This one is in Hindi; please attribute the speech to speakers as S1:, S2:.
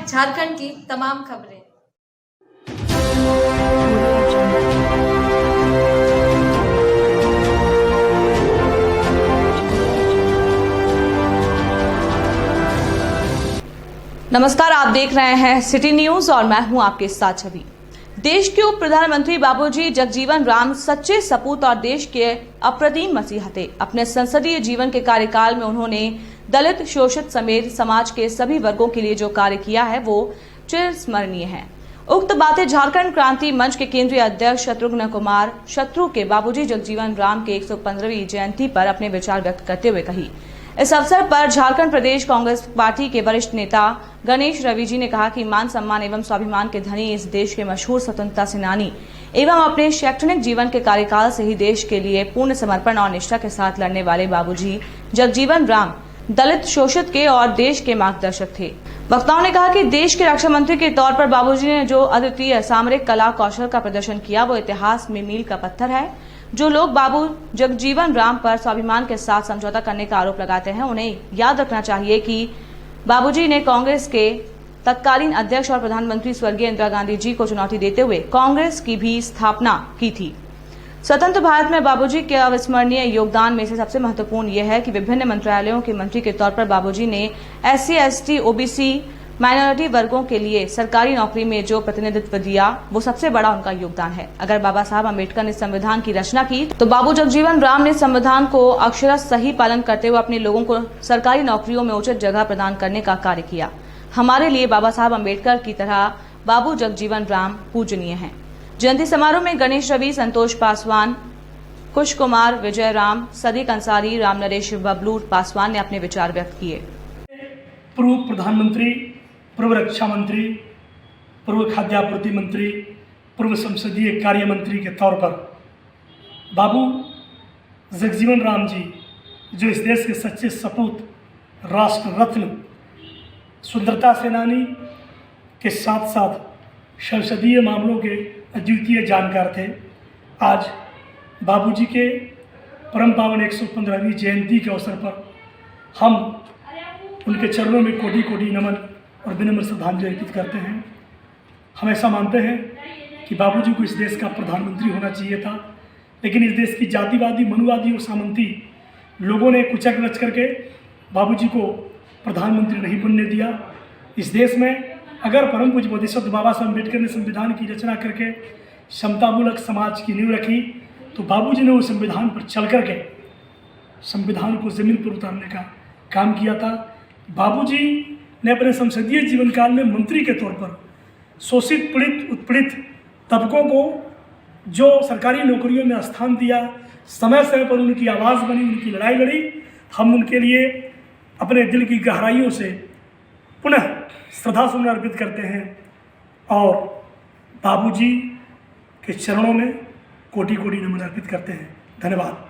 S1: झारखंड की तमाम खबरें।
S2: नमस्कार, आप देख रहे हैं सिटी न्यूज और मैं हूं आपके साथ छवि। देश के उप प्रधानमंत्री बाबूजी जगजीवन राम सच्चे सपूत और देश के अप्रतिम मसीहा थे। अपने संसदीय जीवन के कार्यकाल में उन्होंने दलित, शोषित समेत समाज के सभी वर्गों के लिए जो कार्य किया है वो चिरस्मरणीय है। उक्त बातें झारखंड क्रांति मंच के केंद्रीय अध्यक्ष शत्रुघ्न कुमार शत्रु के बाबूजी जगजीवन राम के 115वीं जयंती पर अपने विचार व्यक्त करते हुए कही। इस अवसर पर झारखंड प्रदेश कांग्रेस पार्टी के वरिष्ठ नेता गणेश रवि जी ने कहा कि मान सम्मान एवं स्वाभिमान के धनी इस देश के मशहूर स्वतंत्रता सेनानी एवं अपने शैक्षणिक जीवन के कार्यकाल से ही देश के लिए पूर्ण समर्पण और निष्ठा के साथ लड़ने वाले बाबूजी जगजीवन राम दलित, शोषित के और देश के मार्गदर्शक थे। वक्ताओं ने कहा कि देश के रक्षा मंत्री के तौर पर बाबूजी ने जो अद्वितीय सामरिक कला कौशल का प्रदर्शन किया वो इतिहास में मील का पत्थर है। जो लोग बाबू जगजीवन राम पर स्वाभिमान के साथ समझौता करने का आरोप लगाते हैं उन्हें याद रखना चाहिए कि बाबूजी ने कांग्रेस के तत्कालीन अध्यक्ष और प्रधानमंत्री स्वर्गीय इंदिरा गांधी जी को चुनौती देते हुए कांग्रेस की भी स्थापना की थी। स्वतंत्र भारत में बाबूजी के अविस्मरणीय योगदान में से सबसे महत्वपूर्ण यह है कि विभिन्न मंत्रालयों के मंत्री के तौर पर बाबूजी ने SC, ST, OBC माइनॉरिटी वर्गों के लिए सरकारी नौकरी में जो प्रतिनिधित्व दिया वो सबसे बड़ा उनका योगदान है। अगर बाबा साहब अम्बेडकर ने संविधान की रचना की तो बाबू जगजीवन राम ने संविधान को अक्षरशः सही पालन करते हुए अपने लोगों को सरकारी नौकरियों में उचित जगह प्रदान करने का कार्य किया। हमारे लिए बाबा साहब अम्बेडकर की तरह बाबू जगजीवन राम पूजनीय हैं। जयंती समारोह में गणेश रवि, संतोष पासवान, कुश कुमार, विजय राम, सदीक अंसारी, राम नरेश बबलू पासवान ने अपने विचार व्यक्त किए।
S3: पूर्व प्रधानमंत्री, पूर्व रक्षा मंत्री, पूर्व खाद्यापूर्ति मंत्री, पूर्व संसदीय कार्य मंत्री के तौर पर बाबू जगजीवन राम जी जो इस देश के सच्चे सपूत, राष्ट्र रत्न, स्वतंत्रता सेनानी के साथ साथ संसदीय मामलों के अद्वितीय जानकार थे, आज बाबूजी के परम पावन 115वीं जयंती के अवसर पर हम उनके चरणों में कोटि कोटि नमन और विनम्र श्रद्धांजलि अर्पित करते हैं। हम ऐसा मानते हैं कि बाबूजी को इस देश का प्रधानमंत्री होना चाहिए था, लेकिन इस देश की जातिवादी, मनुवादी और सामंती लोगों ने कुचक रच करके बाबूजी को प्रधानमंत्री नहीं बनने दिया। इस देश में अगर परम पूज्य बोधिसत्व बाबा साहब अम्बेडकर ने संविधान की रचना करके समतामूलक समाज की नींव रखी तो बाबूजी ने वो संविधान पर चल करके संविधान को ज़मीन पर उतारने का काम किया था। बाबूजी ने अपने संसदीय जीवन काल में मंत्री के तौर पर शोषित, पीड़ित, उत्पीड़ित तबकों को जो सरकारी नौकरियों में स्थान दिया, समय समय पर उनकी आवाज़ बनी, उनकी लड़ाई लड़ी। हम उनके लिए अपने दिल की गहराइयों से पुनः श्रद्धा सुमन अर्पित करते हैं और बाबूजी के चरणों में कोटि कोटि नमन अर्पित करते हैं। धन्यवाद।